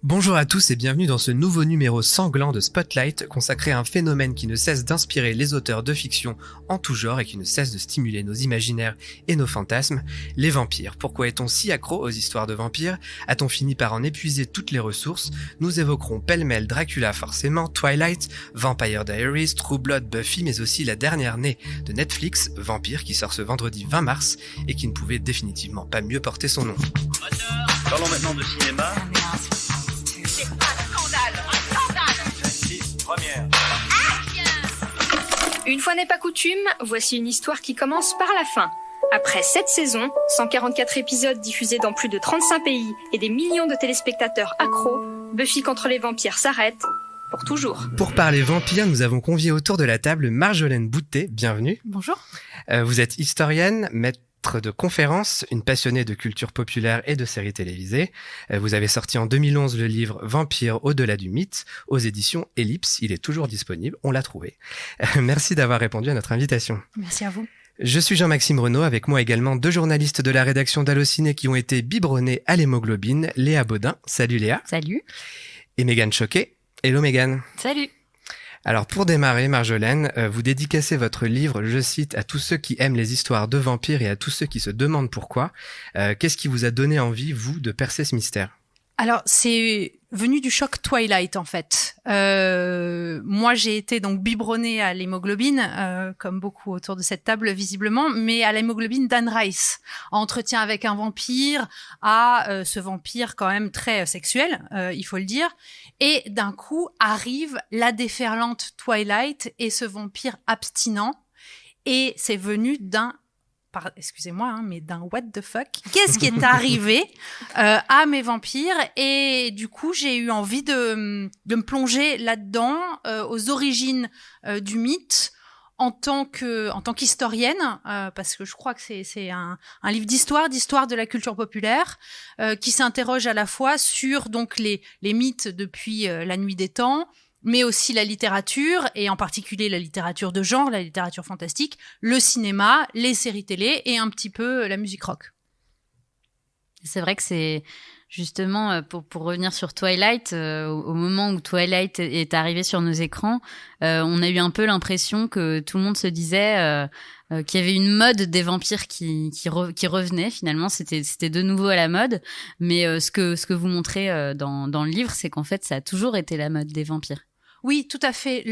Bonjour à tous et bienvenue dans ce nouveau numéro sanglant de Spotlight consacré à un phénomène qui ne cesse d'inspirer les auteurs de fiction en tout genre et qui ne cesse de stimuler nos imaginaires et nos fantasmes, les vampires. Pourquoi est-on si accro aux histoires de vampires? A-t-on fini par en épuiser toutes les ressources? Nous évoquerons pêle-mêle Dracula forcément, Twilight, Vampire Diaries, True Blood, Buffy, mais aussi la dernière née de Netflix, Vampire, qui sort ce vendredi 20 mars et qui ne pouvait définitivement pas mieux porter son nom. Parlons maintenant de cinéma. Première. Une fois n'est pas coutume, voici une histoire qui commence par la fin. Après 7 saisons, 144 épisodes diffusés dans plus de 35 pays et des millions de téléspectateurs accros, Buffy contre les vampires s'arrête pour toujours. Pour parler vampires, nous avons convié autour de la table Marjolaine Boutet, bienvenue. Bonjour. Vous êtes historienne, maître de conférences, une passionnée de culture populaire et de séries télévisées. Vous avez sorti en 2011 le livre Vampire au-delà du mythe aux éditions Ellipse. Il est toujours disponible, on l'a trouvé. Merci d'avoir répondu à notre invitation. Merci à vous. Je suis Jean-Maxime Renaud, avec moi également 2 journalistes de la rédaction d'Allociné qui ont été biberonnés à l'hémoglobine. Léa Baudin, salut Léa. Salut. Et Mégane Choquet. Hello Mégane. Salut. Alors pour démarrer, Marjolaine, vous dédicacez votre livre, je cite, à tous ceux qui aiment les histoires de vampires et à tous ceux qui se demandent pourquoi. Qu'est-ce qui vous a donné envie, vous, de percer ce mystère ? Alors, c'est venu du choc Twilight, en fait. Moi, j'ai été donc biberonnée à l'hémoglobine, comme beaucoup autour de cette table, visiblement, mais à l'hémoglobine d'Anne Rice. Entretien avec un vampire, à ce vampire quand même très sexuel, il faut le dire. Et d'un coup, arrive la déferlante Twilight et ce vampire abstinent. Et c'est venu excusez-moi, mais d'un what the fuck. Qu'est-ce qui est arrivé à mes vampires? Et du coup, j'ai eu envie de me plonger là-dedans, aux origines du mythe, en tant qu'historienne, parce que je crois que c'est un livre d'histoire de la culture populaire, qui s'interroge à la fois sur donc les mythes depuis la nuit des temps, mais aussi la littérature, et en particulier la littérature de genre, la littérature fantastique, le cinéma, les séries télé et un petit peu la musique rock. C'est vrai que c'est justement, pour revenir sur Twilight, au moment où Twilight est arrivé sur nos écrans, on a eu un peu l'impression que tout le monde se disait qu'il y avait une mode des vampires qui revenait. Finalement, c'était de nouveau à la mode. Mais ce que vous montrez dans le livre, c'est qu'en fait, ça a toujours été la mode des vampires. Oui, tout à fait.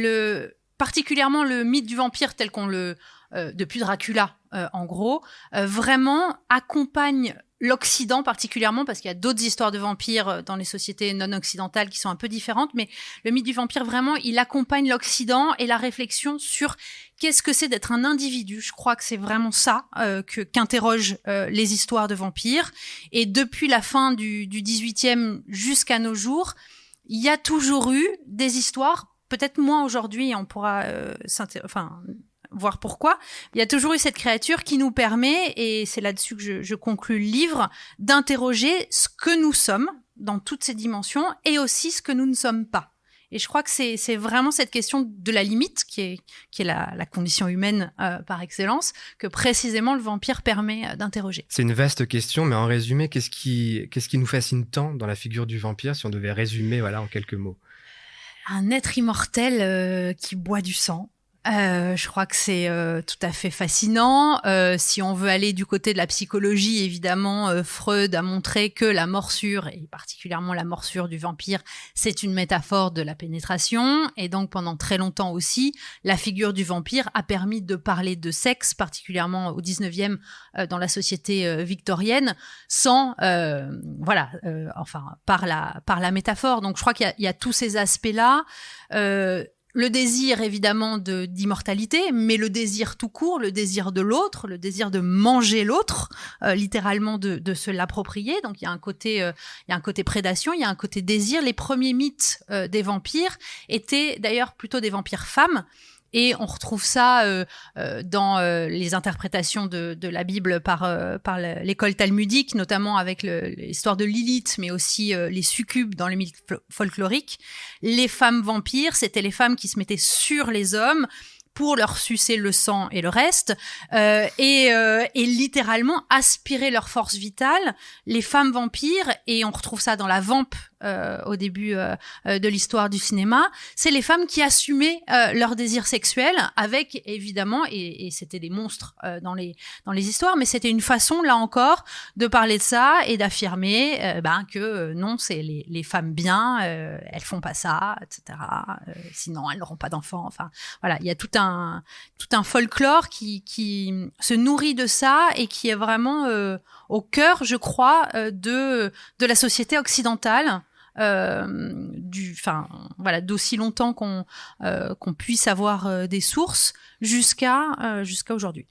Particulièrement le mythe du vampire tel qu'on le depuis Dracula, en gros, vraiment accompagne l'Occident particulièrement, parce qu'il y a d'autres histoires de vampires dans les sociétés non occidentales qui sont un peu différentes, mais le mythe du vampire, vraiment, il accompagne l'Occident et la réflexion sur qu'est-ce que c'est d'être un individu. Je crois que c'est vraiment ça qu'interrogent les histoires de vampires. Et depuis la fin du 18e jusqu'à nos jours, il y a toujours eu des histoires, peut-être moins aujourd'hui, on pourra voir pourquoi. Il y a toujours eu cette créature qui nous permet, et c'est là-dessus que je conclus le livre, d'interroger ce que nous sommes dans toutes ces dimensions et aussi ce que nous ne sommes pas. Et je crois que c'est vraiment cette question de la limite qui est la condition humaine par excellence, que précisément le vampire permet d'interroger. C'est une vaste question, mais en résumé, qu'est-ce qui nous fascine tant dans la figure du vampire, si on devait résumer en quelques mots? Un être immortel qui boit du sang. Je crois que c'est tout à fait fascinant. Si on veut aller du côté de la psychologie, évidemment, Freud a montré que la morsure, et particulièrement la morsure du vampire, c'est une métaphore de la pénétration. Et donc, pendant très longtemps aussi, la figure du vampire a permis de parler de sexe, particulièrement au 19e, dans la société victorienne, sans, par la métaphore. Donc, je crois qu'il y a tous ces aspects-là. Le désir, évidemment, d'immortalité, mais le désir tout court, le désir de l'autre, le désir de manger l'autre, littéralement de se l'approprier. Donc, il y a un côté prédation, il y a un côté désir. Les premiers mythes des vampires étaient d'ailleurs plutôt des vampires femmes. Et on retrouve ça dans les interprétations de la Bible par l'école talmudique, notamment avec l'histoire de Lilith, mais aussi les succubes dans les mythes folkloriques. Les femmes vampires, c'était les femmes qui se mettaient sur les hommes pour leur sucer le sang et le reste, et littéralement aspirer leur force vitale. Les femmes vampires, et on retrouve ça dans la Vamp au début de l'histoire du cinéma, c'est les femmes qui assumaient leur désir sexuel avec évidemment, et c'était des monstres dans les histoires, mais c'était une façon là encore de parler de ça et d'affirmer que non, c'est les femmes bien, elles font pas ça, etc. Sinon elles n'auront pas d'enfants. Enfin voilà, il y a tout un folklore qui se nourrit de ça et qui est vraiment au cœur, je crois, de la société occidentale, d'aussi longtemps qu'on puisse avoir des sources jusqu'à aujourd'hui.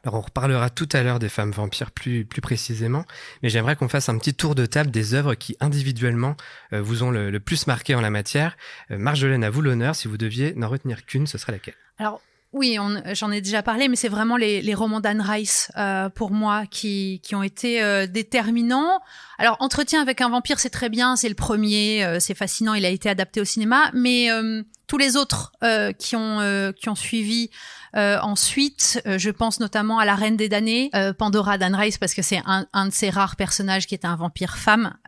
Alors on reparlera tout à l'heure des femmes vampires plus précisément, mais j'aimerais qu'on fasse un petit tour de table des œuvres qui individuellement vous ont le plus marqué en la matière. Marjolaine, à vous l'honneur, si vous deviez n'en retenir qu'une, ce serait laquelle ? Alors oui, j'en ai déjà parlé, mais c'est vraiment les romans d'Anne Rice pour moi qui ont été déterminants. Alors Entretien avec un vampire, c'est très bien, c'est le premier, c'est fascinant, il a été adapté au cinéma, mais tous les autres qui ont suivi ensuite, je pense notamment à La Reine des damnés, Pandora d'Anne Rice, parce que c'est un de ces rares personnages qui est un vampire femme.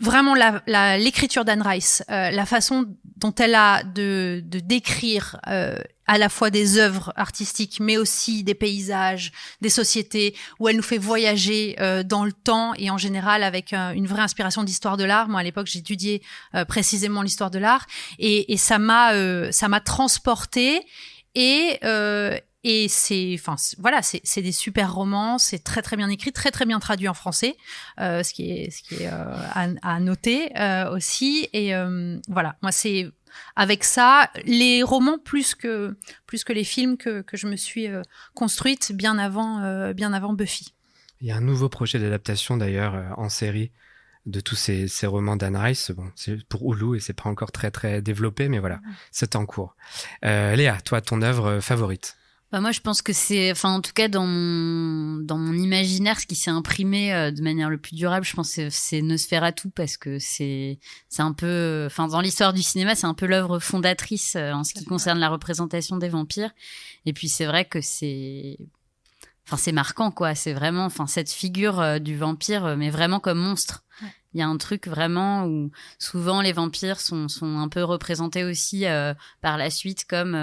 Vraiment l'écriture d'Anne Rice, la façon dont elle a de décrire à la fois des œuvres artistiques, mais aussi des paysages, des sociétés, où elle nous fait voyager dans le temps et en général avec une vraie inspiration d'histoire de l'art. Moi, à l'époque, j'étudiais précisément l'histoire de l'art et ça m'a transportée et c'est des super romans, c'est très très bien écrit, très très bien traduit en français, ce qui est à noter aussi. Et voilà, moi c'est avec ça les romans plus que les films que je me suis construite bien avant Buffy. Il y a un nouveau projet d'adaptation d'ailleurs en série de tous ces romans d'Anne Rice. Bon, c'est pour Hulu et c'est pas encore très très développé, mais voilà, c'est en cours. Léa, toi, ton œuvre favorite? Moi, je pense que en tout cas, dans mon imaginaire, ce qui s'est imprimé de manière le plus durable, je pense que c'est Nosferatu, parce que c'est un peu, dans l'histoire du cinéma, c'est un peu l'œuvre fondatrice en ce qui concerne la représentation des vampires. Et puis, c'est vrai que c'est marquant, quoi. C'est vraiment, cette figure du vampire, mais vraiment comme monstre. Ouais. Il y a un truc vraiment où souvent les vampires sont un peu représentés aussi par la suite comme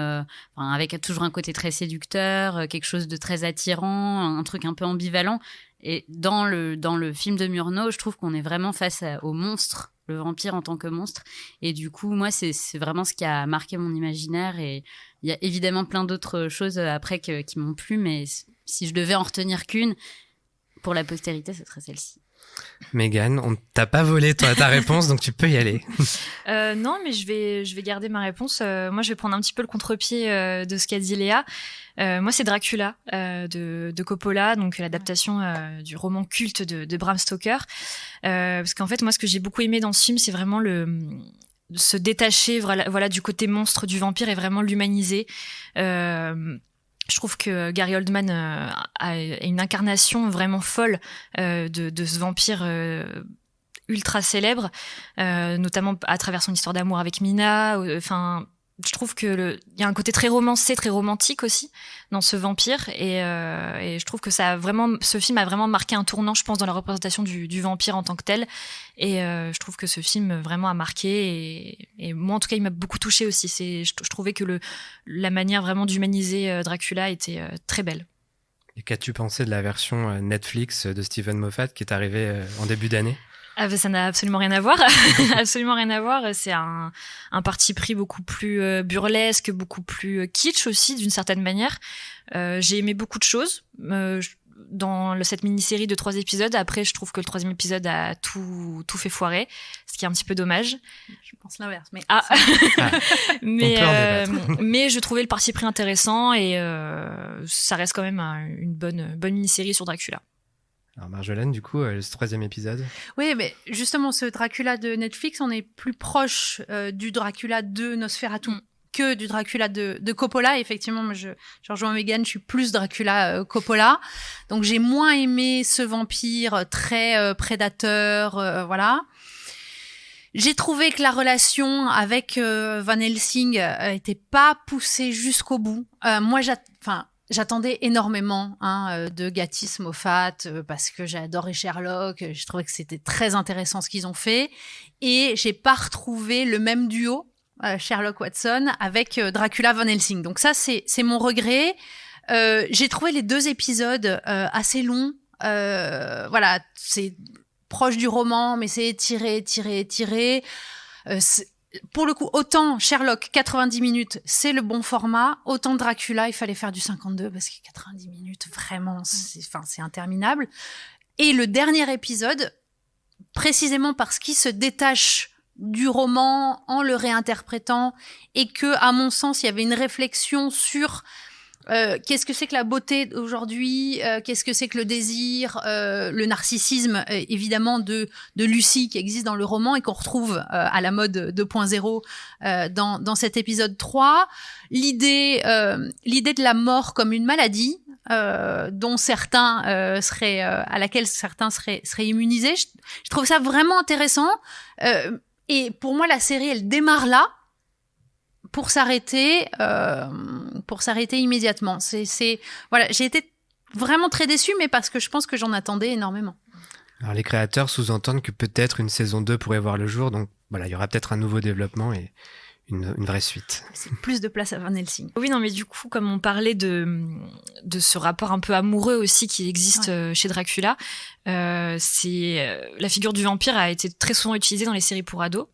avec toujours un côté très séducteur, quelque chose de très attirant, un truc un peu ambivalent. Et dans le film de Murnau, je trouve qu'on est vraiment face au monstre, le vampire en tant que monstre. Et du coup, moi, c'est vraiment ce qui a marqué mon imaginaire. Et il y a évidemment plein d'autres choses après qui m'ont plu, mais si je devais en retenir qu'une, pour la postérité, ce serait celle-ci. Mégane, on t'a pas volé ta réponse, donc tu peux y aller. Non, mais je vais garder ma réponse. Moi, je vais prendre un petit peu le contre-pied de ce qu'a dit Léa. Moi, c'est Dracula de Coppola, donc l'adaptation du roman culte de Bram Stoker. Parce qu'en fait, moi, ce que j'ai beaucoup aimé dans ce film, c'est vraiment se détacher voilà, du côté monstre du vampire et vraiment l'humaniser. Je trouve que Gary Oldman a une incarnation vraiment folle de ce vampire ultra célèbre, notamment à travers son histoire d'amour avec Mina. Je trouve que il y a un côté très romancé, très romantique aussi dans ce vampire, et je trouve que ce film a vraiment marqué un tournant, je pense, dans la représentation du vampire en tant que tel. Et je trouve que ce film vraiment a marqué, et moi en tout cas il m'a beaucoup touchée aussi. Je trouvais que la manière vraiment d'humaniser Dracula était très belle. Et qu'as-tu pensé de la version Netflix de Steven Moffat qui est arrivée en début d'année ? Ça n'a absolument rien à voir. Absolument rien à voir. C'est un parti pris beaucoup plus burlesque, beaucoup plus kitsch aussi, d'une certaine manière. J'ai aimé beaucoup de choses dans cette mini-série de 3 épisodes. Après, je trouve que le 3e épisode a tout fait foirer, ce qui est un petit peu dommage. Je pense l'inverse, mais mais je trouvais le parti pris intéressant, et ça reste quand même une bonne mini-série sur Dracula. Alors Marjolaine, du coup, ce 3e épisode. Oui, mais justement, ce Dracula de Netflix, on est plus proche du Dracula de Nosferatu que du Dracula de Coppola. Effectivement, moi, je rejoins Mégane, je suis plus Dracula Coppola. Donc, j'ai moins aimé ce vampire très prédateur, voilà. J'ai trouvé que la relation avec Van Helsing était pas poussée jusqu'au bout. j'attendais énormément de Gatiss Moffat parce que j'ai adoré Sherlock. Je trouvais que c'était très intéressant ce qu'ils ont fait. Et j'ai pas retrouvé le même duo Sherlock Watson avec Dracula Van Helsing. Donc ça, c'est mon regret. J'ai trouvé les 2 épisodes assez longs. Voilà, c'est proche du roman, mais c'est étiré. Pour le coup, autant Sherlock, 90 minutes, c'est le bon format. Autant Dracula, il fallait faire du 52 parce que 90 minutes, vraiment, c'est interminable. Et le dernier épisode, précisément parce qu'il se détache du roman en le réinterprétant et que, à mon sens, il y avait une réflexion sur qu'est-ce que c'est que la beauté aujourd'hui, qu'est-ce que c'est que le désir, le narcissisme évidemment de Lucie qui existe dans le roman et qu'on retrouve à la mode 2.0 dans cet épisode 3. L'idée de la mort comme une maladie dont certains à laquelle certains seraient immunisés. Je trouve ça vraiment intéressant et pour moi la série elle démarre là. Pour s'arrêter immédiatement. Voilà, j'ai été vraiment très déçue, mais parce que je pense que j'en attendais énormément. Alors les créateurs sous-entendent que peut-être une saison 2 pourrait voir le jour, donc voilà, il y aura peut-être un nouveau développement et une vraie suite. C'est plus de place à Van Helsing. Oui, non, mais du coup, comme on parlait de ce rapport un peu amoureux aussi qui existe chez Dracula, la figure du vampire a été très souvent utilisée dans les séries pour ados.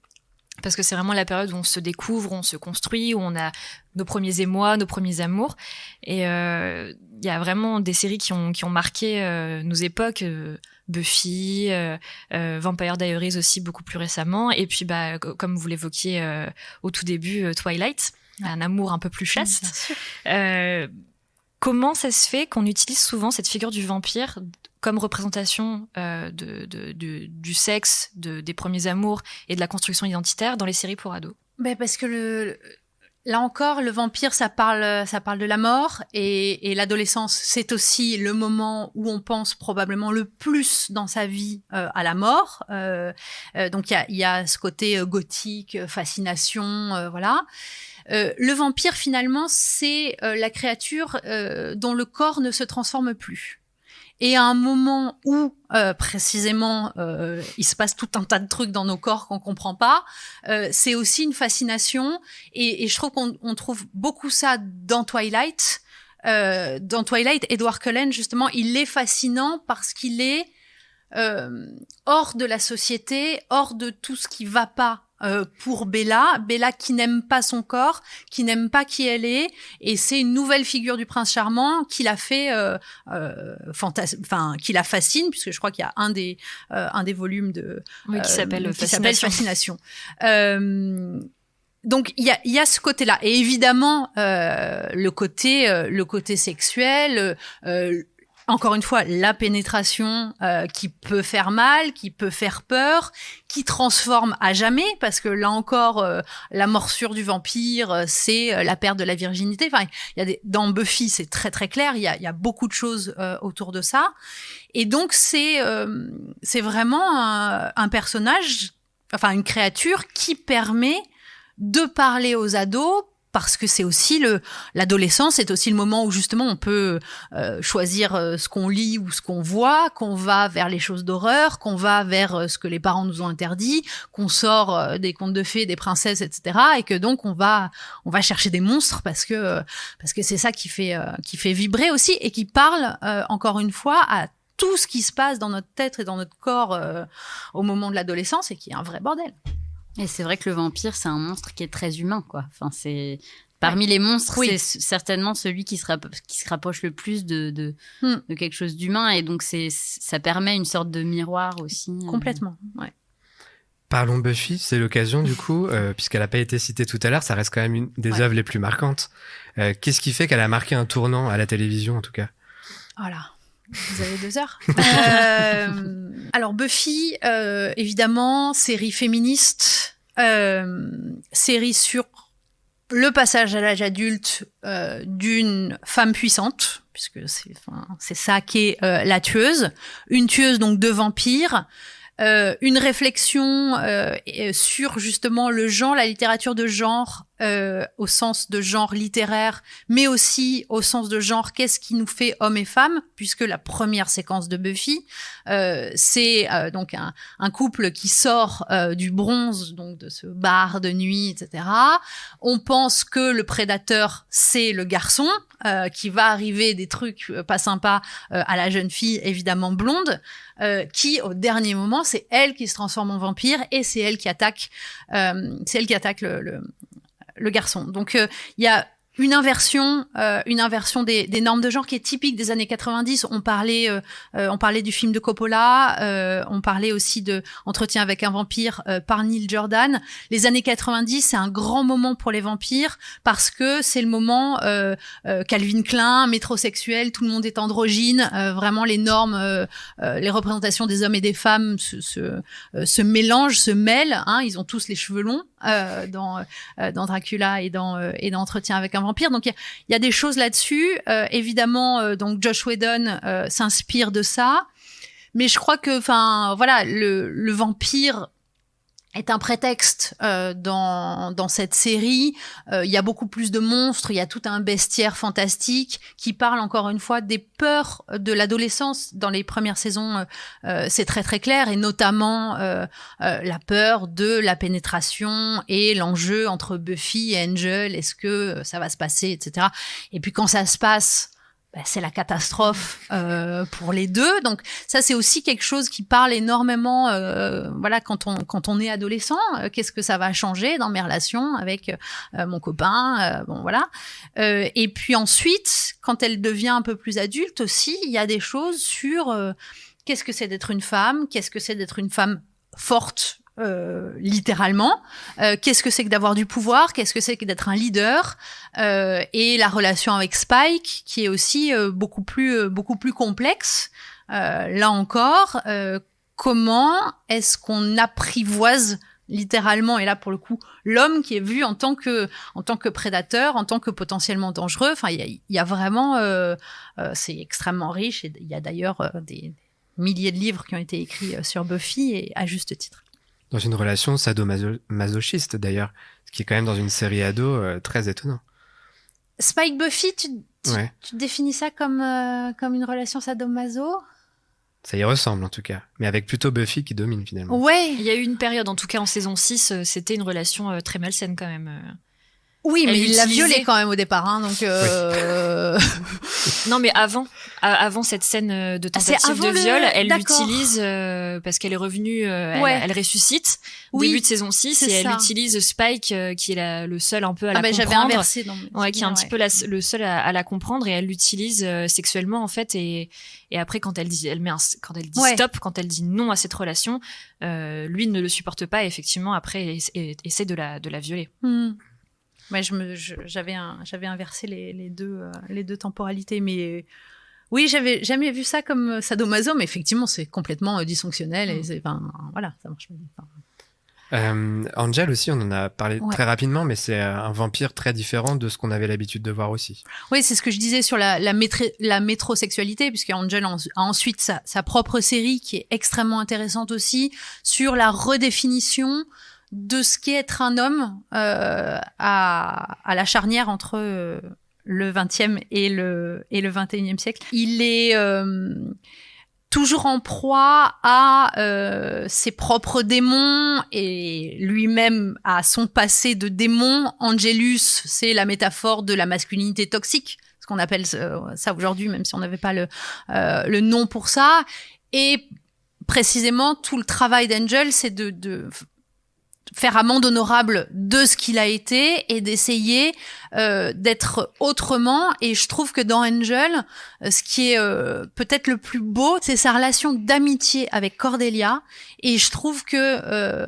Parce que c'est vraiment la période où on se découvre, où on se construit, où on a nos premiers émois, nos premiers amours. Et il y a vraiment des séries qui ont marqué nos époques. Buffy, Vampire Diaries aussi beaucoup plus récemment. Et puis, comme vous l'évoquiez au tout début, Twilight, un amour un peu plus chaste. Comment ça se fait qu'on utilise souvent cette figure du vampire comme représentation du sexe, des premiers amours et de la construction identitaire dans les séries pour ados? Parce que là encore, le vampire, ça parle de la mort et l'adolescence, c'est aussi le moment où on pense probablement le plus dans sa vie à la mort. Donc il y a ce côté gothique, fascination, voilà. Le vampire, finalement, c'est la créature dont le corps ne se transforme plus. Et à un moment où, précisément, il se passe tout un tas de trucs dans nos corps qu'on comprend pas, c'est aussi une fascination. Et je trouve qu'on trouve beaucoup ça dans Twilight. Dans Twilight, Edward Cullen, justement, il est fascinant parce qu'il est hors de la société, hors de tout ce qui va pas. Pour Bella qui n'aime pas son corps, qui n'aime pas qui elle est, et c'est une nouvelle figure du prince charmant qui l'a fait, qui la fascine, puisque je crois qu'il y a un des volumes qui s'appelle Fascination. Donc il y a ce côté-là, et évidemment le côté sexuel. Encore une fois, la pénétration qui peut faire mal, qui peut faire peur, qui transforme à jamais, parce que là encore, la morsure du vampire, c'est la perte de la virginité. Enfin, dans Buffy, c'est très très clair. Il y a beaucoup de choses autour de ça, et donc c'est vraiment un personnage, enfin une créature qui permet de parler aux ados. Parce que c'est aussi l'adolescence, c'est aussi le moment où justement on peut choisir ce qu'on lit ou ce qu'on voit, qu'on va vers les choses d'horreur, qu'on va vers ce que les parents nous ont interdit, qu'on sort des contes de fées, des princesses, etc. Et que donc on va chercher des monstres parce que c'est ça qui fait vibrer aussi et qui parle encore une fois à tout ce qui se passe dans notre tête et dans notre corps au moment de l'adolescence et qui est un vrai bordel. Et c'est vrai que le vampire, c'est un monstre qui est très humain, quoi. Enfin, c'est parmi les monstres, c'est certainement celui qui se rapproche le plus de quelque chose d'humain, et donc ça permet une sorte de miroir aussi. Complètement. Ouais. Parlons Buffy, c'est l'occasion du coup, puisqu'elle n'a pas été citée tout à l'heure, ça reste quand même une des œuvres les plus marquantes. Qu'est-ce qui fait qu'elle a marqué un tournant à la télévision, en tout cas? Voilà. Vous avez 2 heures. Alors Buffy, évidemment, série féministe, série sur le passage à l'âge adulte d'une femme puissante, puisque c'est ça qu'est la tueuse, une tueuse donc de vampires. Une réflexion sur justement le genre, la littérature de genre au sens de genre littéraire, mais aussi au sens de genre qu'est-ce qui nous fait hommes et femmes, puisque la première séquence de Buffy, c'est donc un couple qui sort du bronze, donc de ce bar de nuit, etc. On pense que le prédateur, c'est le garçon, qui va arriver des trucs pas sympas à la jeune fille, évidemment blonde, qui au dernier moment, c'est elle qui se transforme en vampire et c'est elle qui attaque le garçon. Donc il y a une inversion des normes de genre qui est typique des années 90. On parlait du film de Coppola, on parlait aussi de Entretien avec un vampire par Neil Jordan. Les années 90, c'est un grand moment pour les vampires parce que c'est le moment Calvin Klein, métrosexuel, tout le monde est androgyne, vraiment les normes, les représentations des hommes et des femmes se mélangent, se mêlent. Hein, ils ont tous les cheveux longs dans Dracula et dans Entretien avec un vampire. Donc il y a des choses là-dessus. Évidemment, donc Joss Whedon s'inspire de ça, mais je crois que, enfin voilà, le vampire est un prétexte dans cette série. Il y a beaucoup plus de monstres, il y a tout un bestiaire fantastique qui parle encore une fois des peurs de l'adolescence. Dans les premières saisons, c'est très très clair, et notamment la peur de la pénétration et l'enjeu entre Buffy et Angel. Est-ce que ça va se passer, etc. Et puis quand ça se passe, c'est la catastrophe pour les deux. Donc ça, c'est aussi quelque chose qui parle énormément. Voilà, quand on est adolescent, qu'est-ce que ça va changer dans mes relations avec mon copain, bon voilà. Et puis ensuite, quand elle devient un peu plus adulte aussi, il y a des choses sur qu'est-ce que c'est d'être une femme, qu'est-ce que c'est d'être une femme forte. Littéralement, qu'est-ce que c'est que d'avoir du pouvoir, qu'est-ce que c'est que d'être un leader, et la relation avec Spike qui est aussi beaucoup plus complexe. Là encore, comment est-ce qu'on apprivoise littéralement, et là pour le coup l'homme qui est vu en tant que prédateur, en tant que potentiellement dangereux. Enfin il y a vraiment c'est extrêmement riche, et il y a d'ailleurs des milliers de livres qui ont été écrits sur Buffy, et à juste titre. Dans une relation sadomasochiste d'ailleurs, ce qui est quand même dans une série ado très étonnant. Spike Buffy, tu définis ça comme une relation sadomaso ? Ça y ressemble en tout cas, mais avec plutôt Buffy qui domine finalement. Ouais. Il y a eu une période, en tout cas en saison 6, c'était une relation très malsaine quand même. Oui, mais il l'a violée quand même au départ, hein, donc. Non, mais avant cette scène de tentative de viol, elle l'utilise parce qu'elle est revenue, elle ressuscite début de saison 6, et elle utilise Spike qui est le seul un peu à la comprendre. J'avais inversé qui est un petit peu le seul à la comprendre, et elle l'utilise sexuellement en fait, et après quand elle dit stop, quand elle dit non à cette relation, lui ne le supporte pas, et effectivement après essaie de la violer. Ouais, j'avais inversé les deux temporalités, mais oui, j'avais jamais vu ça comme sadomaso, mais effectivement, c'est complètement dysfonctionnel, et voilà, ça marche pas. Angel aussi, on en a parlé très rapidement, mais c'est un vampire très différent de ce qu'on avait l'habitude de voir aussi. Oui, c'est ce que je disais sur la métrosexualité, puisque Angel a ensuite sa propre série qui est extrêmement intéressante aussi, sur la redéfinition de ce qu'est être un homme à la charnière entre le 20e et le 21e siècle. Il est toujours en proie à ses propres démons, et lui-même à son passé de démon. Angelus, c'est la métaphore de la masculinité toxique, ce qu'on appelle ça aujourd'hui, même si on n'avait pas le nom pour ça. Et précisément, tout le travail d'Angel, c'est de faire amende honorable de ce qu'il a été, et d'essayer d'être autrement. Et je trouve que dans Angel, ce qui est peut-être le plus beau, c'est sa relation d'amitié avec Cordelia. Et je trouve que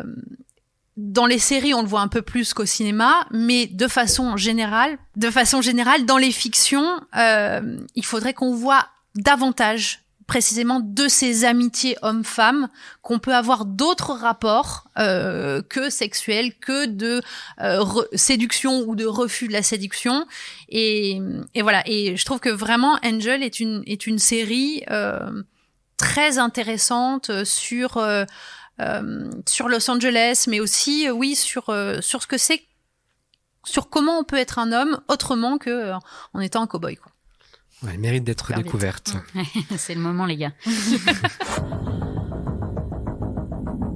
dans les séries, on le voit un peu plus qu'au cinéma, mais de façon générale, dans les fictions, il faudrait qu'on voit davantage précisément de ces amitiés hommes-femmes, qu'on peut avoir d'autres rapports que sexuels, que de séduction ou de refus de la séduction, et voilà. Et je trouve que vraiment Angel est une série très intéressante sur Los Angeles, mais aussi sur ce que c'est sur comment on peut être un homme autrement que en étant un cow-boy, quoi. Ouais, elle mérite d'être Super découverte. C'est le moment, les gars.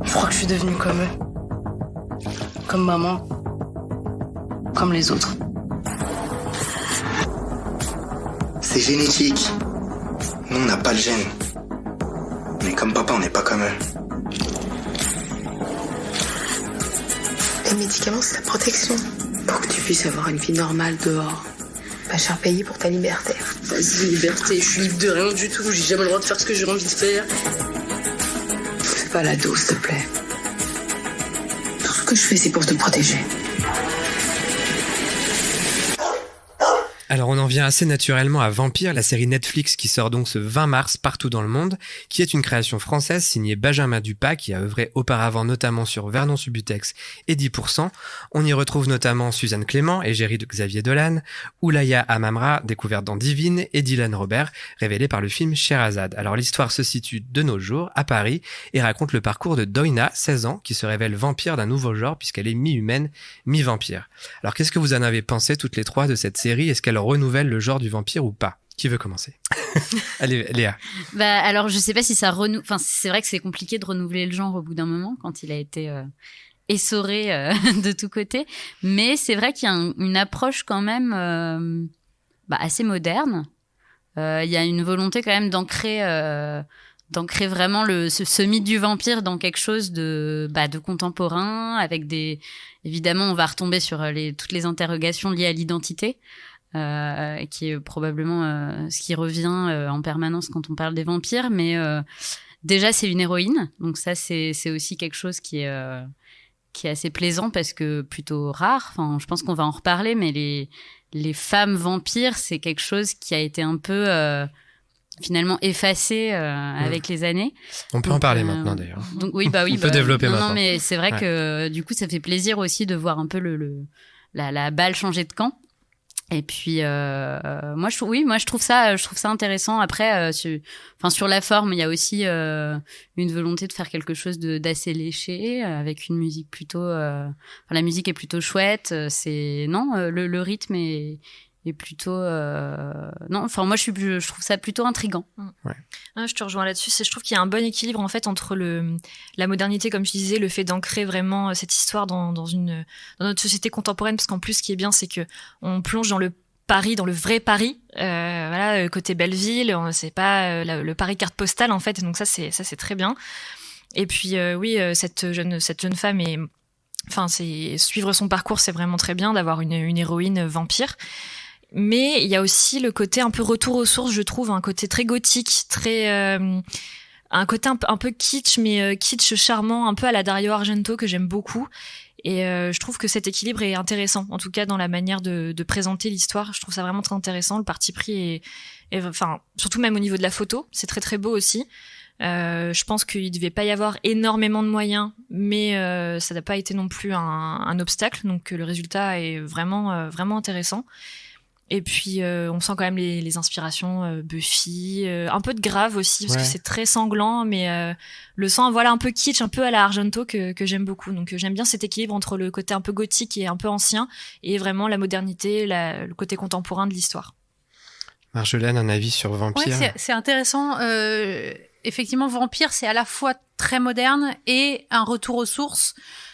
Je crois que je suis devenue comme eux. Comme maman. Comme les autres. C'est génétique. Nous, on n'a pas le gène. Mais comme papa, on n'est pas comme eux. Les médicaments, c'est la protection. Pour que tu puisses avoir une vie normale dehors. Pas cher payé pour ta liberté. Vas-y, liberté, je suis libre de rien du tout. J'ai jamais le droit de faire ce que j'ai envie de faire. Fais pas la dose, s'il te plaît. Tout ce que je fais, c'est pour te protéger. Alors on en vient assez naturellement à Vampire, la série Netflix qui sort donc ce 20 mars partout dans le monde, qui est une création française signée Benjamin Dupas, qui a œuvré auparavant notamment sur Vernon-Subutex et 10%. On y retrouve notamment Suzanne Clément, égérie de Xavier Dolan, Oulaya Amamra, découverte dans Divine, et Dylan Robert, révélé par le film Sherazade. Alors l'histoire se situe de nos jours, à Paris, et raconte le parcours de Doina, 16 ans, qui se révèle vampire d'un nouveau genre puisqu'elle est mi-humaine, mi-vampire. Alors qu'est-ce que vous en avez pensé toutes les trois de cette série? Est-ce qu'elle renouvelle le genre du vampire ou pas? Qui veut commencer? Allez, Léa. Alors, je sais pas si ça renouvelle. Enfin, c'est vrai que c'est compliqué de renouveler le genre au bout d'un moment quand il a été essoré de tous côtés. Mais c'est vrai qu'il y a une approche quand même assez moderne. Il y a une volonté quand même d'ancrer vraiment ce mythe du vampire dans quelque chose de contemporain, avec évidemment, on va retomber sur toutes les interrogations liées à l'identité. Qui est probablement ce qui revient en permanence quand on parle des vampires, mais déjà c'est une héroïne, donc ça c'est aussi quelque chose qui est assez plaisant parce que plutôt rare. Enfin, je pense qu'on va en reparler, mais les femmes vampires, c'est quelque chose qui a été un peu finalement effacé avec les années. On peut en parler maintenant d'ailleurs. Donc oui, on peut développer maintenant. Non, mais c'est vrai que du coup ça fait plaisir aussi de voir un peu la balle changer de camp. Et puis moi je trouve ça intéressant. Après sur la forme, il y a aussi une volonté de faire quelque chose d'assez léché, avec une musique plutôt la musique est plutôt chouette, le rythme est plutôt moi je trouve ça plutôt intriguant. Ouais. Je te rejoins là-dessus, je trouve qu'il y a un bon équilibre en fait entre la modernité, comme je disais, le fait d'ancrer vraiment cette histoire dans notre société contemporaine, parce qu'en plus ce qui est bien, c'est que on plonge dans le vrai Paris, côté Belleville, c'est pas le Paris carte postale en fait, et donc ça c'est très bien. Et puis cette jeune femme c'est suivre son parcours, c'est vraiment très bien d'avoir une héroïne vampire. Mais il y a aussi le côté un peu retour aux sources, je trouve, un côté très gothique, un côté un peu kitsch, mais kitsch charmant, un peu à la Dario Argento, que j'aime beaucoup. Et je trouve que cet équilibre est intéressant, en tout cas dans la manière de présenter l'histoire. Je trouve ça vraiment très intéressant. Le parti pris est surtout même au niveau de la photo, c'est très très beau aussi. Je pense qu'il devait pas y avoir énormément de moyens, mais ça n'a pas été non plus un obstacle. Donc le résultat est vraiment vraiment intéressant. Et puis on sent quand même les inspirations Buffy, un peu de Grave aussi, parce que c'est très sanglant, mais le sang un peu kitsch, un peu à la Argento, que j'aime beaucoup. Donc j'aime bien cet équilibre entre le côté un peu gothique et un peu ancien, et vraiment la modernité, le côté contemporain de l'histoire. Marjolaine, un avis sur Vampire? Ouais, c'est intéressant. Effectivement, Vampire, c'est à la fois très moderne et un retour aux sources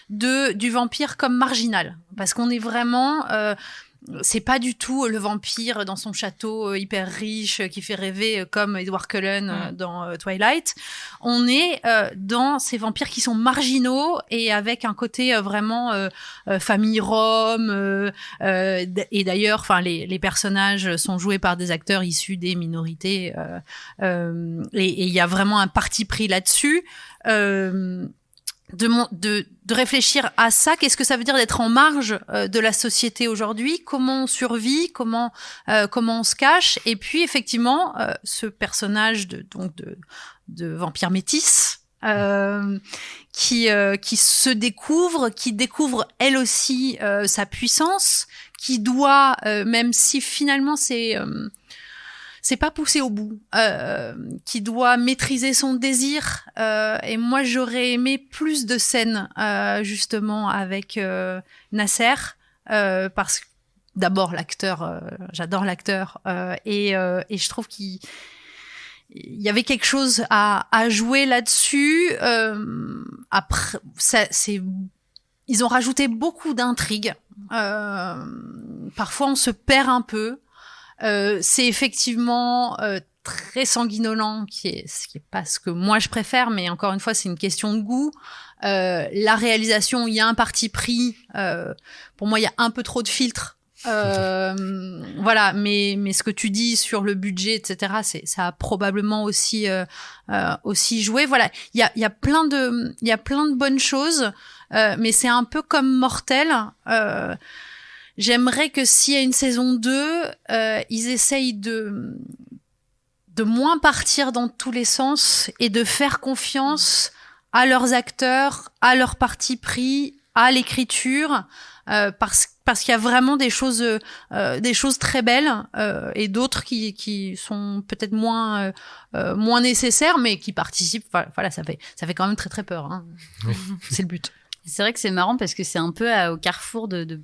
du vampire comme marginal, parce qu'on est vraiment c'est pas du tout le vampire dans son château hyper riche qui fait rêver comme Edward Cullen dans Twilight. On est dans ces vampires qui sont marginaux et avec un côté vraiment famille Rome, et d'ailleurs les personnages sont joués par des acteurs issus des minorités, et il y a vraiment un parti pris là-dessus. De réfléchir à ça, qu'est-ce que ça veut dire d'être en marge de la société aujourd'hui, comment on survit, comment on se cache, et puis effectivement ce personnage de vampire métisse qui se découvre, qui découvre elle aussi sa puissance, qui doit même si finalement c'est pas poussé au bout, qui doit maîtriser son désir. Et moi, j'aurais aimé plus de scènes, justement, avec Nasser, parce que d'abord l'acteur, j'adore l'acteur, et je trouve qu'il y avait quelque chose à jouer là-dessus. Après, ils ont rajouté beaucoup d'intrigues. Parfois, on se perd un peu. C'est effectivement très sanguinolent, ce qui est pas ce que moi je préfère, mais encore une fois, c'est une question de goût. La réalisation, il y a un parti pris. Pour moi, il y a un peu trop de filtres. Voilà, mais ce que tu dis sur le budget, etc., ça a probablement aussi joué. Voilà, il y a plein de bonnes choses, mais c'est un peu comme Mortel. J'aimerais que s'il y a une saison 2, ils essayent de moins partir dans tous les sens et de faire confiance à leurs acteurs, à leur parti pris, à l'écriture, parce qu'il y a vraiment des choses très belles et d'autres qui sont peut-être moins nécessaires, mais qui participent. Voilà, ça fait quand même très très peur. Hein. C'est le but. C'est vrai que c'est marrant parce que c'est un peu au carrefour de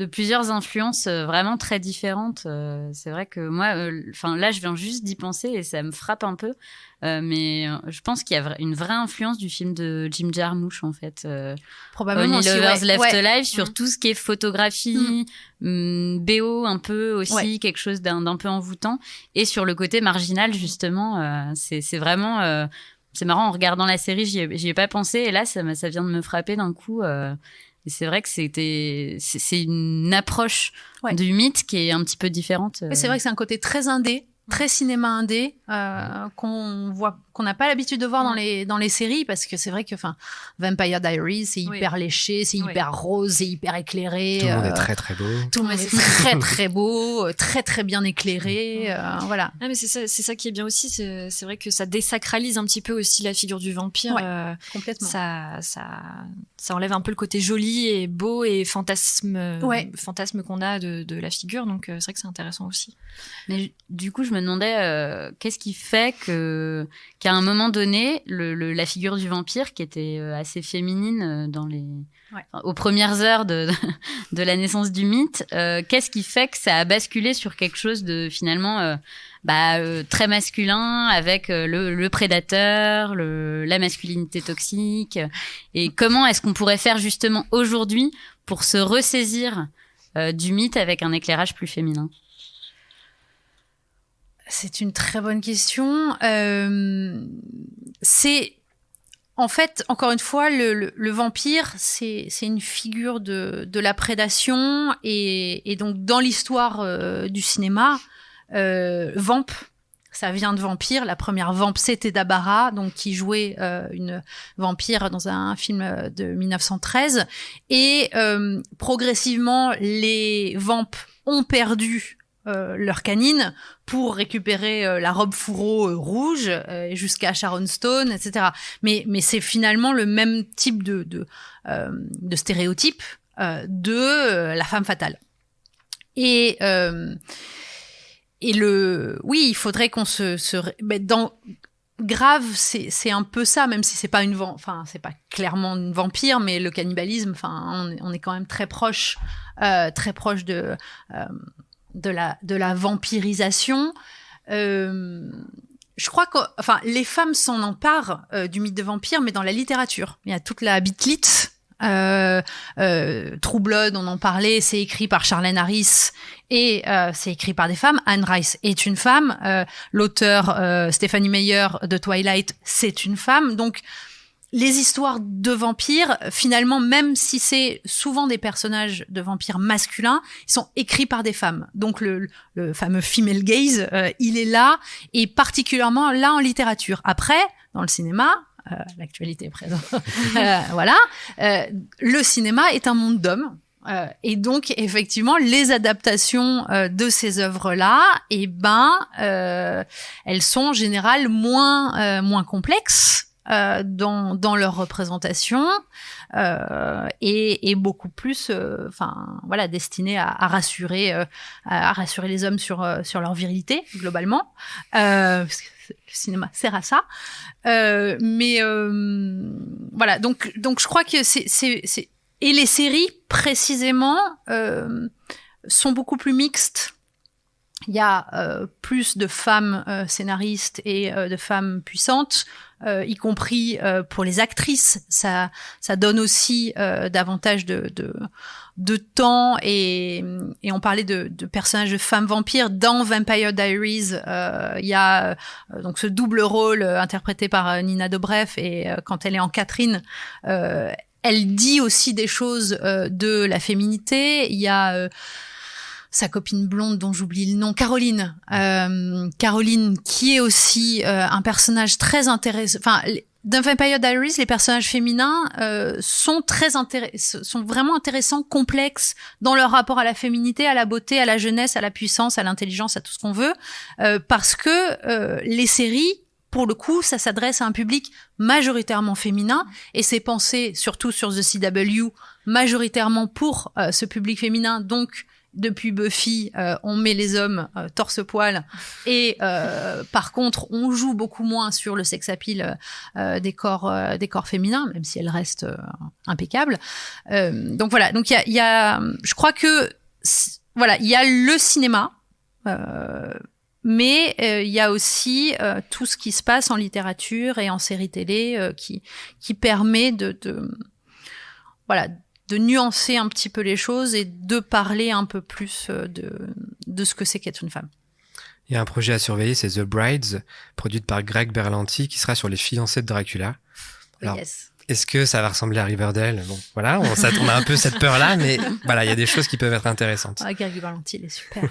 plusieurs influences vraiment très différentes. C'est vrai que moi, là, je viens juste d'y penser et ça me frappe un peu. Mais je pense qu'il y a une vraie influence du film de Jim Jarmusch, en fait. Probablement Only aussi, Lovers Left ouais. Alive, sur tout ce qui est photographie, BO un peu aussi, quelque chose d'un peu envoûtant. Et sur le côté marginal, justement, c'est vraiment... c'est marrant, en regardant la série, j'y ai pas pensé. Et là, ça vient de me frapper d'un coup. Et c'est vrai que c'est une approche du mythe qui est un petit peu différente. C'est vrai que c'est un côté très indé, très cinéma indé, qu'on n'a pas l'habitude de voir dans les séries, parce que c'est vrai que Vampire Diaries, c'est hyper léché, c'est hyper rose, c'est hyper éclairé. Tout le monde est très très beau. Tout le monde est très très beau, très très bien éclairé. Voilà. Ah, mais c'est ça qui est bien aussi. C'est vrai que ça désacralise un petit peu aussi la figure du vampire. Complètement. Ça enlève un peu le côté joli et beau et fantasme qu'on a de la figure. Donc c'est vrai que c'est intéressant aussi. Mais du coup, je me demandais qu'est-ce qui fait qu'à un moment donné, la figure du vampire, qui était assez féminine aux premières heures de la naissance du mythe, qu'est-ce qui fait que ça a basculé sur quelque chose de finalement très masculin, avec le prédateur, la masculinité toxique, et comment est-ce qu'on pourrait faire justement aujourd'hui pour se ressaisir du mythe avec un éclairage plus féminin? C'est une très bonne question. C'est en fait, encore une fois, le vampire, c'est une figure de la prédation, et donc dans l'histoire du cinéma, Vamp, ça vient de vampire. La première Vamp, c'était Dabara, donc qui jouait une vampire dans un film de 1913, et progressivement les Vamps ont perdu leur canine pour récupérer la robe fourreau rouge, jusqu'à Sharon Stone, etc. Mais c'est finalement le même type de stéréotype de la femme fatale. Et oui, il faudrait qu'on dans Grave, c'est un peu ça, même si c'est pas c'est pas clairement une vampire, mais le cannibalisme, on est quand même très proche de la vampirisation. Je crois que, les femmes s'en emparent du mythe de vampire, mais dans la littérature. Il y a toute la Beatlitz, True Blood, on en parlait, c'est écrit par Charlene Harris et c'est écrit par des femmes. Anne Rice est une femme. L'auteur Stephanie Meyer de Twilight, c'est une femme. Donc, les histoires de vampires, finalement, même si c'est souvent des personnages de vampires masculins, ils sont écrits par des femmes. Donc le fameux female gaze, il est là, et particulièrement là en littérature. Après, dans le cinéma, l'actualité est présente. Voilà, le cinéma est un monde d'hommes. Et donc, effectivement, les adaptations de ces œuvres-là, elles sont en général moins complexes dans leur représentation, et beaucoup plus destinées à rassurer les hommes sur leur virilité, globalement, parce que le cinéma sert à ça. Voilà, donc je crois que Et les séries, précisément, sont beaucoup plus mixtes. Il y a plus de femmes scénaristes et de femmes puissantes, y compris pour les actrices. Ça donne aussi davantage de temps et on parlait de personnages de femmes vampires dans Vampire Diaries. Il y a donc ce double rôle interprété par Nina Dobrev et quand elle est en Catherine, elle dit aussi des choses de la féminité. Il y a sa copine blonde dont j'oublie le nom, Caroline. Caroline, qui est aussi un personnage très intéressant. Enfin, dans Vampire Diaries, les personnages féminins sont vraiment intéressants, complexes dans leur rapport à la féminité, à la beauté, à la jeunesse, à la puissance, à l'intelligence, à tout ce qu'on veut, parce que les séries, pour le coup, ça s'adresse à un public majoritairement féminin et c'est pensé surtout sur The CW majoritairement pour ce public féminin. Donc depuis Buffy, on met les hommes torse-poil et par contre, on joue beaucoup moins sur le sex appeal des corps féminins, même si elles restent impeccables. Donc voilà, donc il y a, je crois que voilà, il y a le cinéma, mais il y a aussi tout ce qui se passe en littérature et en série télé qui permet de nuancer un petit peu les choses et de parler un peu plus de ce que c'est qu'être une femme. Il y a un projet à surveiller, c'est The Brides, produite par Greg Berlanti, qui sera sur les fiancés de Dracula. Alors, Yes. est-ce que ça va ressembler à Riverdale? Bon, voilà, on a un peu cette peur-là, mais voilà, il y a des choses qui peuvent être intéressantes. Ah, Greg Berlanti, il est super.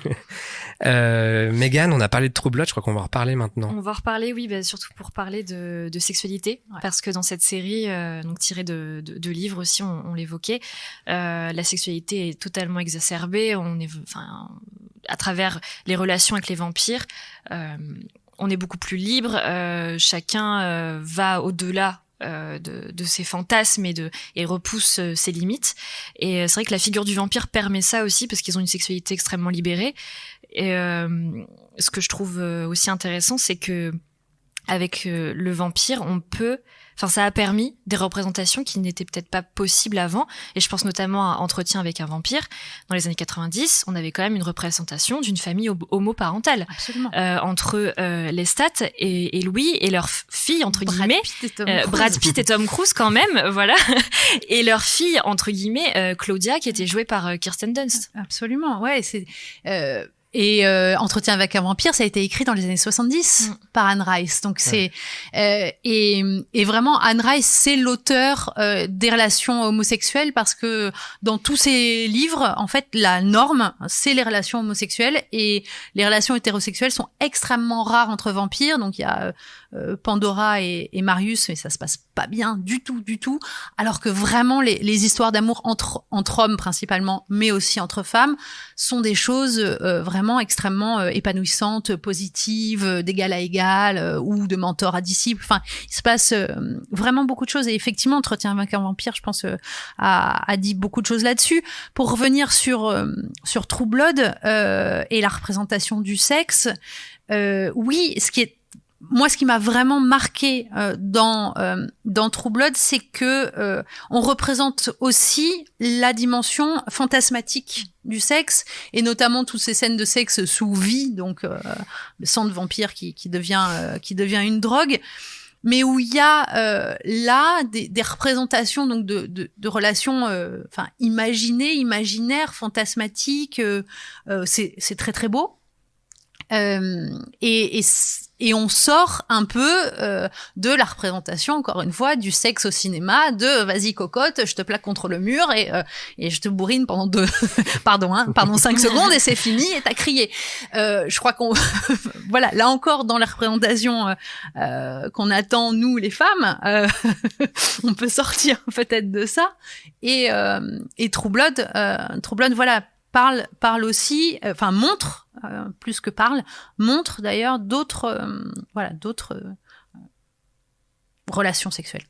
Megan, on a parlé de True Blood, je crois qu'on va en reparler maintenant. On va en reparler, oui, surtout pour parler de sexualité, parce que dans cette série, donc tirée de livres aussi, on l'évoquait, la sexualité est totalement exacerbée. À travers les relations avec les vampires, on est beaucoup plus libre. Chacun va au-delà de ses fantasmes et repousse ses limites. Et c'est vrai que la figure du vampire permet ça aussi parce qu'ils ont une sexualité extrêmement libérée. Et ce que je trouve aussi intéressant, c'est que avec le vampire, ça a permis des représentations qui n'étaient peut-être pas possibles avant. Et je pense notamment à Entretien avec un vampire. Dans les années 90, on avait quand même une représentation d'une famille homoparentale. Absolument. Entre Lestat et Louis et leur fille, entre guillemets. Brad Pitt et Tom Cruise quand même, voilà. Et leur fille, entre guillemets, Claudia, qui était jouée par Kirsten Dunst. Absolument, ouais. Entretien avec un vampire, ça a été écrit dans les années 70 par Anne Rice. Donc c'est et vraiment Anne Rice, c'est l'auteur des relations homosexuelles parce que dans tous ses livres, en fait, la norme, c'est les relations homosexuelles et les relations hétérosexuelles sont extrêmement rares entre vampires. Donc il y a Pandora et Marius, mais ça se passe pas bien du tout. Alors que vraiment les histoires d'amour entre hommes principalement, mais aussi entre femmes, sont des choses vraiment extrêmement épanouissantes, positives, d'égal à égal, ou de mentor à disciple. Enfin, il se passe vraiment beaucoup de choses. Et effectivement, Entretien avec un vampire, je pense, a dit beaucoup de choses là-dessus. Pour revenir sur True Blood et la représentation du sexe, oui, ce qui m'a vraiment marqué dans True Blood, c'est que on représente aussi la dimension fantasmatique du sexe et notamment toutes ces scènes de sexe sous vie, donc le sang de vampire qui devient une drogue, mais où il y a là des représentations donc de relations imaginées, imaginaires, fantasmatiques. C'est très très beau. Et on sort un peu de la représentation, encore une fois, du sexe au cinéma, de vas-y cocotte, je te plaque contre le mur et je te bourrine pendant 5 secondes et c'est fini et t'as crié. Je crois qu'on voilà, là encore dans la représentation qu'on attend nous les femmes, on peut sortir peut-être de ça et True Blood voilà parle aussi, montre plus que montre d'ailleurs d'autres relations sexuelles,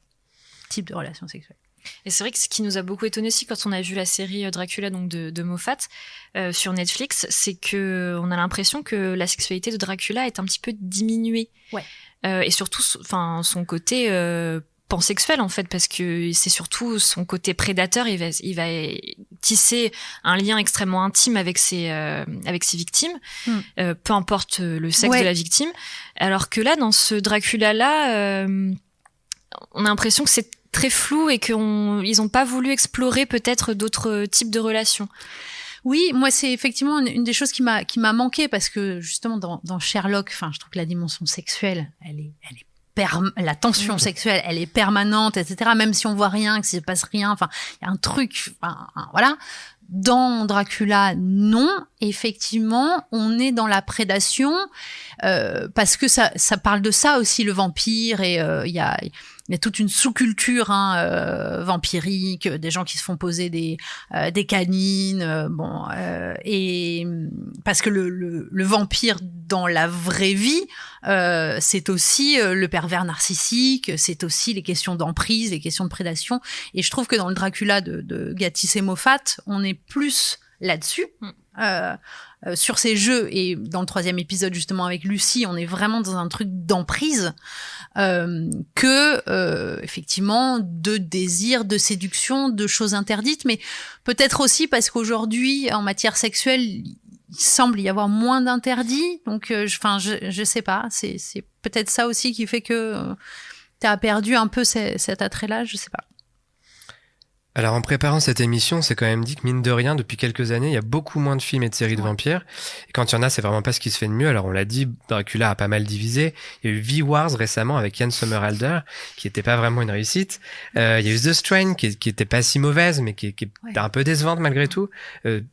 types de relations sexuelles. Et c'est vrai que ce qui nous a beaucoup étonné aussi quand on a vu la série Dracula donc de Moffat sur Netflix, c'est que on a l'impression que la sexualité de Dracula est un petit peu diminuée. Ouais. Et surtout son côté pansexuel en fait, parce que c'est surtout son côté prédateur. Il va tisser un lien extrêmement intime avec ses victimes, peu importe le sexe de la victime. Alors que là, dans ce Dracula-là, on a l'impression que c'est très flou et qu'ils ont pas voulu explorer peut-être d'autres types de relations. Oui, moi c'est effectivement une des choses qui m'a manqué, parce que justement dans Sherlock, enfin je trouve que la dimension sexuelle, elle est la tension sexuelle, elle est permanente, etc. Même si on voit rien, que s'il se passe rien, enfin il y a un truc, voilà. Dans Dracula, non. Effectivement, on est dans la prédation, parce que ça parle de ça aussi, le vampire, et il y a toute une sous-culture vampirique, des gens qui se font poser des canines, et parce que le vampire dans la vraie vie, c'est aussi le pervers narcissique, c'est aussi les questions d'emprise, les questions de prédation, et je trouve que dans le Dracula de Gatiss et Moffat, on est plus là-dessus. Sur ces jeux, et dans le 3e épisode justement avec Lucy, on est vraiment dans un truc d'emprise, effectivement de désir, de séduction, de choses interdites, mais peut-être aussi parce qu'aujourd'hui en matière sexuelle il semble y avoir moins d'interdits, donc je sais pas, c'est peut-être ça aussi qui fait que t'as perdu un peu cet attrait-là, je sais pas. Alors en préparant cette émission, on s'est quand même dit que mine de rien, depuis quelques années, il y a beaucoup moins de films et de séries de vampires. Et quand il y en a, c'est vraiment pas ce qui se fait de mieux. Alors on l'a dit, Dracula a pas mal divisé. Il y a eu V-Wars récemment avec Ian Somerhalder, qui était pas vraiment une réussite. Il y a eu The Strain, qui était pas si mauvaise, mais qui était un peu décevante malgré tout.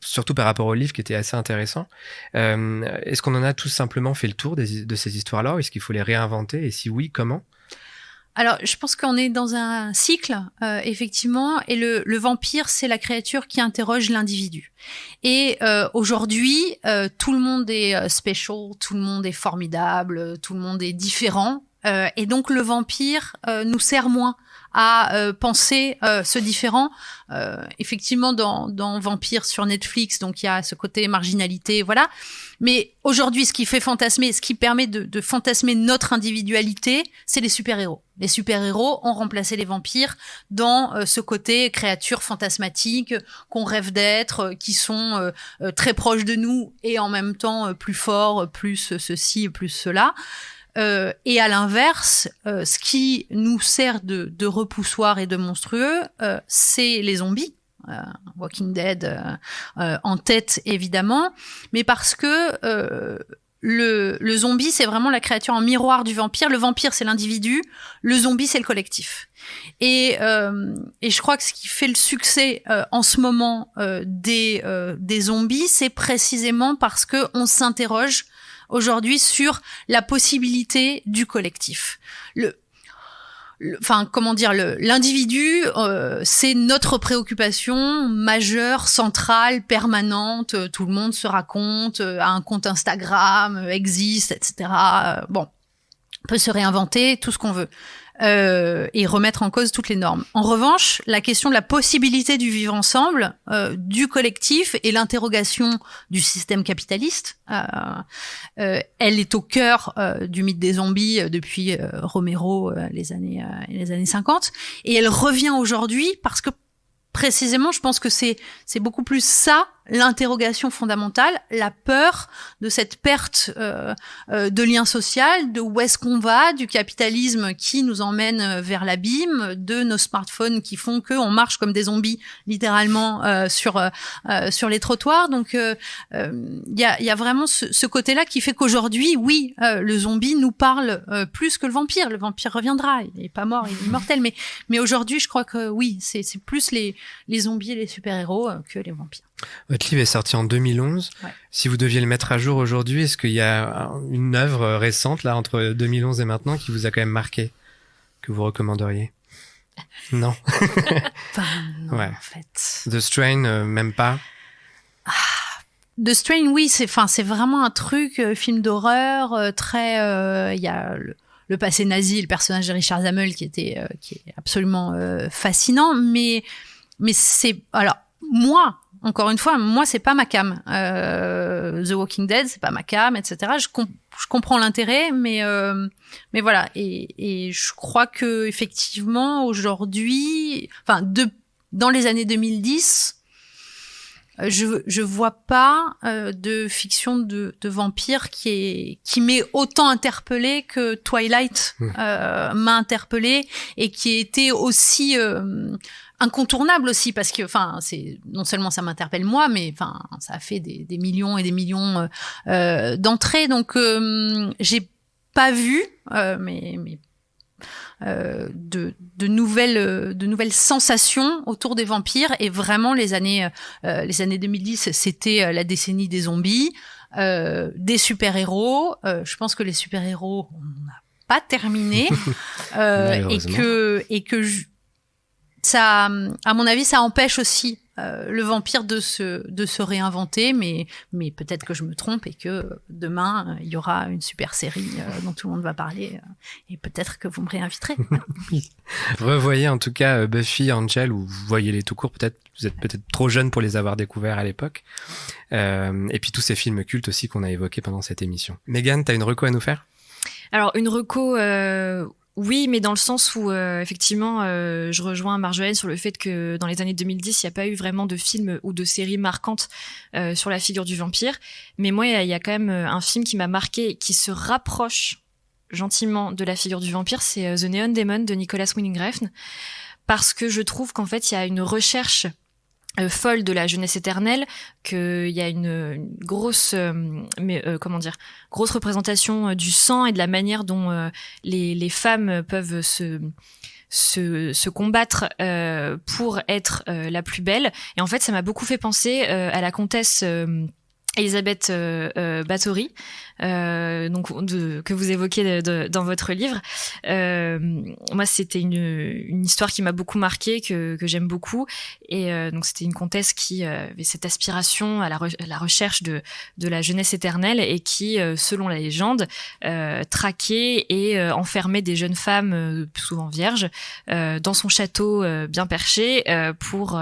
Surtout par rapport au livre, qui était assez intéressant. Est-ce qu'on en a tout simplement fait le tour de ces histoires-là, ou est-ce qu'il faut les réinventer? Et si oui, comment? Alors, je pense qu'on est dans un cycle, effectivement, et le vampire, c'est la créature qui interroge l'individu. Et aujourd'hui, tout le monde est special, tout le monde est formidable, tout le monde est différent, et donc le vampire nous sert moins à penser ce différent. Effectivement, dans Vampire sur Netflix, donc il y a ce côté marginalité, voilà. Mais aujourd'hui, ce qui permet de fantasmer notre individualité, c'est les super-héros. Les super-héros ont remplacé les vampires dans ce côté créatures fantasmatiques qu'on rêve d'être, qui sont très proches de nous et en même temps plus forts, plus ceci, plus cela. Et à l'inverse, ce qui nous sert de repoussoir et de monstrueux, c'est les zombies. Walking Dead en tête évidemment, mais parce que le zombie c'est vraiment la créature en miroir du vampire. Le vampire c'est l'individu, le zombie c'est le collectif. Et je crois que ce qui fait le succès en ce moment des zombies, c'est précisément parce que on s'interroge aujourd'hui sur la possibilité du collectif. L'individu, c'est notre préoccupation majeure, centrale, permanente. Tout le monde se raconte, a un compte Instagram, existe, etc. On peut se réinventer tout ce qu'on veut. Et remettre en cause toutes les normes. En revanche, la question de la possibilité du vivre ensemble, du collectif et l'interrogation du système capitaliste, elle est au cœur du mythe des zombies depuis Romero, les années 50, et elle revient aujourd'hui parce que précisément, je pense que c'est beaucoup plus ça l'interrogation fondamentale, la peur de cette perte de lien social, de où est-ce qu'on va, du capitalisme qui nous emmène vers l'abîme, de nos smartphones qui font qu'on marche comme des zombies littéralement sur les trottoirs. Donc il y a vraiment ce côté-là qui fait qu'aujourd'hui, oui, le zombie nous parle plus que le vampire. Le vampire reviendra, il n'est pas mort, il est immortel. Mais aujourd'hui, je crois que oui, c'est plus les zombies et les super-héros que les vampires. Votre livre est sorti en 2011. Ouais. Si vous deviez le mettre à jour aujourd'hui, est-ce qu'il y a une œuvre récente, là, entre 2011 et maintenant, qui vous a quand même marqué, que vous recommanderiez? Non. Non, en fait. The Strain, même pas? The Strain, oui, c'est vraiment un truc, film d'horreur, très, il y a le passé nazi, le personnage de Richard Zammel qui est absolument fascinant, mais c'est, alors, moi, encore une fois, moi, c'est pas ma cam. The Walking Dead, c'est pas ma cam, etc. Je comprends l'intérêt, mais voilà. Et je crois que effectivement, aujourd'hui, dans les années 2010, je vois pas de fiction de vampire qui m'ait autant interpellée que Twilight m'a interpellée, et qui était aussi incontournable aussi, parce que c'est non seulement ça m'interpelle moi, mais ça a fait des millions et des millions d'entrées, donc j'ai pas vu de nouvelles sensations autour des vampires. Et vraiment les années 2010, c'était la décennie des zombies, des super-héros. Je pense que les super-héros, on n'a pas terminé, et que ça, à mon avis, ça empêche aussi le vampire de se réinventer, mais peut-être que je me trompe, et que demain il y aura une super série dont tout le monde va parler, et peut-être que vous me réinviterez. Revoyez en tout cas Buffy, Angel, ou voyez-les tout court, peut-être vous êtes peut-être trop jeune pour les avoir découverts à l'époque, et puis tous ces films cultes aussi qu'on a évoqués pendant cette émission. Mégane, t'as une reco à nous faire? Alors une reco, oui, mais dans le sens où effectivement, je rejoins Marjolaine sur le fait que dans les années 2010, il n'y a pas eu vraiment de films ou de séries marquantes sur la figure du vampire. Mais moi, il y a quand même un film qui m'a marqué, qui se rapproche gentiment de la figure du vampire, c'est The Neon Demon de Nicholas Winding Refn, parce que je trouve qu'en fait, il y a une recherche folle de la jeunesse éternelle, qu'il y a une grosse grosse représentation du sang et de la manière dont les femmes peuvent se combattre pour être la plus belle. Et en fait, ça m'a beaucoup fait penser à la comtesse Elisabeth Bathory, que vous évoquez dans votre livre. Moi, c'était une histoire qui m'a beaucoup marquée, que j'aime beaucoup, et donc c'était une comtesse qui avait cette aspiration à la recherche de la jeunesse éternelle, et qui, selon la légende, traquait et enfermait des jeunes femmes, souvent vierges, dans son château bien perché, pour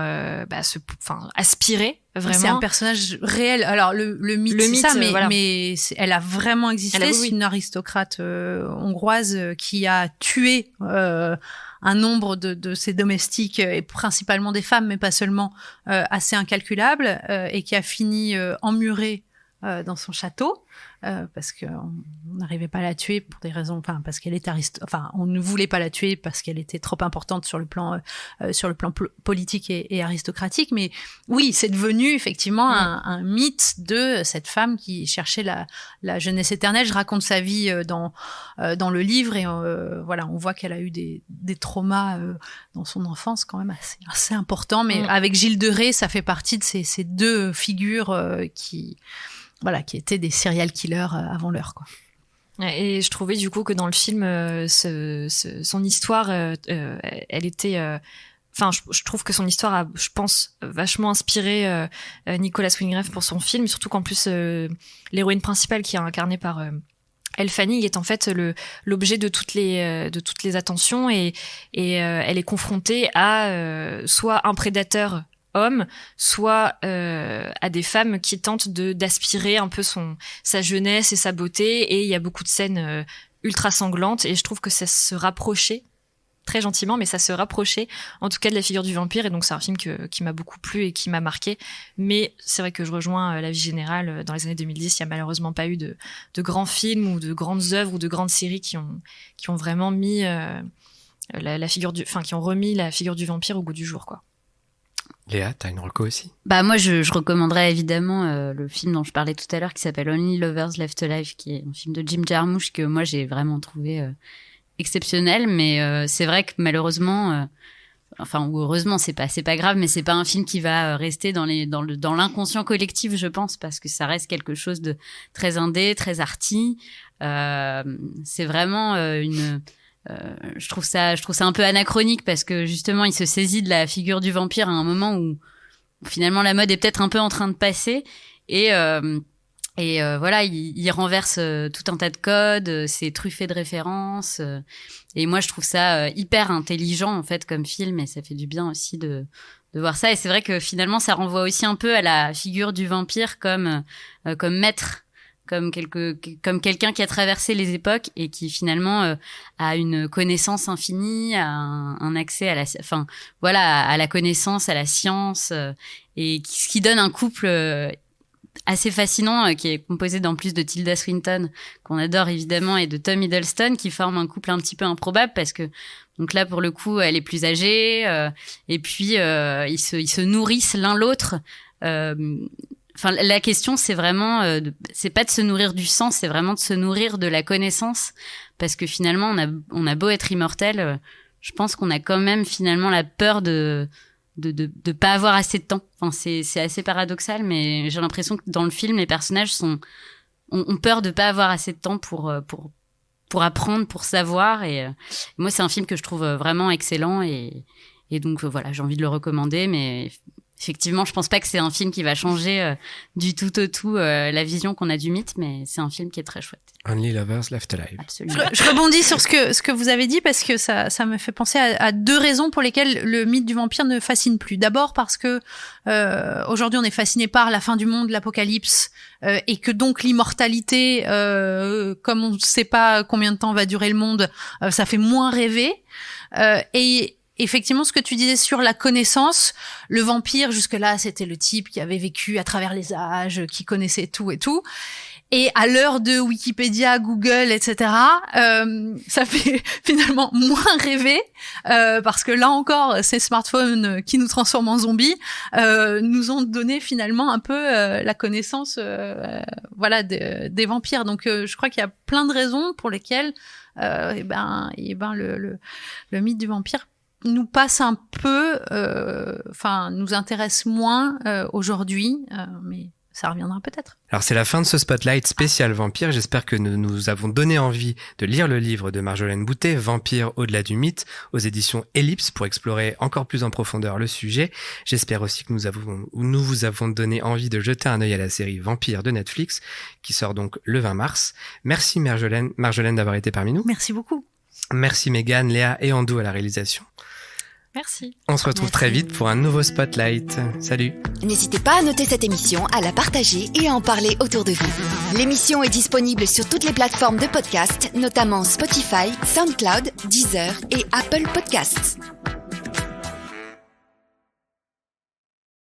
aspirer. Vraiment. C'est un personnage réel. Alors le mythe, c'est ça, mais elle a vraiment existé. C'est une aristocrate hongroise qui a tué un nombre de ses domestiques, et principalement des femmes, mais pas seulement, assez incalculable, et qui a fini emmurée dans son château, parce qu'on n'arrivait pas à la tuer pour des raisons, parce qu'elle était on ne voulait pas la tuer parce qu'elle était trop importante sur le plan politique et aristocratique. Mais oui, c'est devenu effectivement un mythe de cette femme qui cherchait la jeunesse éternelle. Je raconte sa vie dans le livre, et on voit qu'elle a eu des traumas dans son enfance quand même assez importants. Mais avec Gilles de Rais, ça fait partie de ces deux figures qui étaient des serial killers avant l'heure, quoi. Et je trouvais du coup que dans le film, son histoire, elle était... je trouve que son histoire a, je pense, vachement inspiré Nicholas Winding Refn pour son film, surtout qu'en plus, l'héroïne principale, qui est incarnée par Elle Fanning, est en fait l'objet de toutes les attentions, et elle est confrontée à soit un prédateur homme, soit à des femmes qui tentent d'aspirer un peu sa jeunesse et sa beauté. Et il y a beaucoup de scènes ultra sanglantes, et je trouve que ça se rapprochait très gentiment, mais ça se rapprochait en tout cas de la figure du vampire. Et donc c'est un film qui m'a beaucoup plu et qui m'a marqué. Mais c'est vrai que je rejoins l'avis général. Dans les années 2010, il y a malheureusement pas eu de grands films ou de grandes œuvres ou de grandes séries qui ont vraiment mis qui ont remis la figure du vampire au goût du jour, quoi. Léa, t'as une reco aussi? Moi, je recommanderais évidemment le film dont je parlais tout à l'heure, qui s'appelle Only Lovers Left Alive, qui est un film de Jim Jarmusch que moi j'ai vraiment trouvé exceptionnel. Mais c'est vrai que malheureusement, ou heureusement, c'est pas grave, mais c'est pas un film qui va rester dans l'inconscient collectif, je pense, parce que ça reste quelque chose de très indé, très arty. C'est vraiment je trouve ça un peu anachronique, parce que justement il se saisit de la figure du vampire à un moment où finalement la mode est peut-être un peu en train de passer, et il renverse tout un tas de codes, c'est truffé de références, et moi je trouve ça hyper intelligent en fait comme film, et ça fait du bien aussi de voir ça. Et c'est vrai que finalement, ça renvoie aussi un peu à la figure du vampire comme maître, comme quelqu'un qui a traversé les époques et qui finalement a une connaissance infinie, a un accès à à la connaissance, à la science, et ce qui donne un couple assez fascinant qui est composé d'en plus de Tilda Swinton, qu'on adore évidemment, et de Tom Hiddleston, qui forment un couple un petit peu improbable parce que donc là pour le coup elle est plus âgée et puis ils se nourrissent l'un l'autre. La question c'est vraiment c'est pas de se nourrir du sang, c'est vraiment de se nourrir de la connaissance, parce que finalement on a beau être immortel, je pense qu'on a quand même finalement la peur de pas avoir assez de temps. Enfin, c'est assez paradoxal, mais j'ai l'impression que dans le film, les personnages ont peur de pas avoir assez de temps pour apprendre, pour savoir. Et moi, c'est un film que je trouve vraiment excellent, et donc voilà, j'ai envie de le recommander, mais effectivement, je pense pas que c'est un film qui va changer du tout au tout la vision qu'on a du mythe, mais c'est un film qui est très chouette. Only Lovers Left Alive. Absolument. Je rebondis sur ce que vous avez dit, parce que ça me fait penser à deux raisons pour lesquelles le mythe du vampire ne fascine plus. D'abord parce que aujourd'hui on est fasciné par la fin du monde, l'apocalypse, et que donc l'immortalité, comme on ne sait pas combien de temps va durer le monde, ça fait moins rêver. Et effectivement, ce que tu disais sur la connaissance, le vampire jusque-là c'était le type qui avait vécu à travers les âges, qui connaissait tout et tout. Et à l'heure de Wikipédia, Google, etc., ça fait finalement moins rêver, parce que là encore, ces smartphones qui nous transforment en zombies nous ont donné finalement un peu la connaissance, des vampires. Donc, je crois qu'il y a plein de raisons pour lesquelles, le mythe du vampire nous passe un peu, nous intéresse moins aujourd'hui, mais ça reviendra peut-être. Alors c'est la fin de ce Spotlight spécial Vampire. J'espère que nous nous avons donné envie de lire le livre de Marjolaine Boutet, Vampire au-delà du mythe, aux éditions Ellipse, pour explorer encore plus en profondeur le sujet. J'espère aussi que nous vous avons donné envie de jeter un œil à la série Vampire de Netflix, qui sort donc le 20 mars. Merci Marjolaine d'avoir été parmi nous. Merci beaucoup. Merci Mégane, Léa et Andou à la réalisation. Merci. On se retrouve très vite pour un nouveau Spotlight. Salut. N'hésitez pas à noter cette émission, à la partager et à en parler autour de vous. L'émission est disponible sur toutes les plateformes de podcast, notamment Spotify, SoundCloud, Deezer et Apple Podcasts.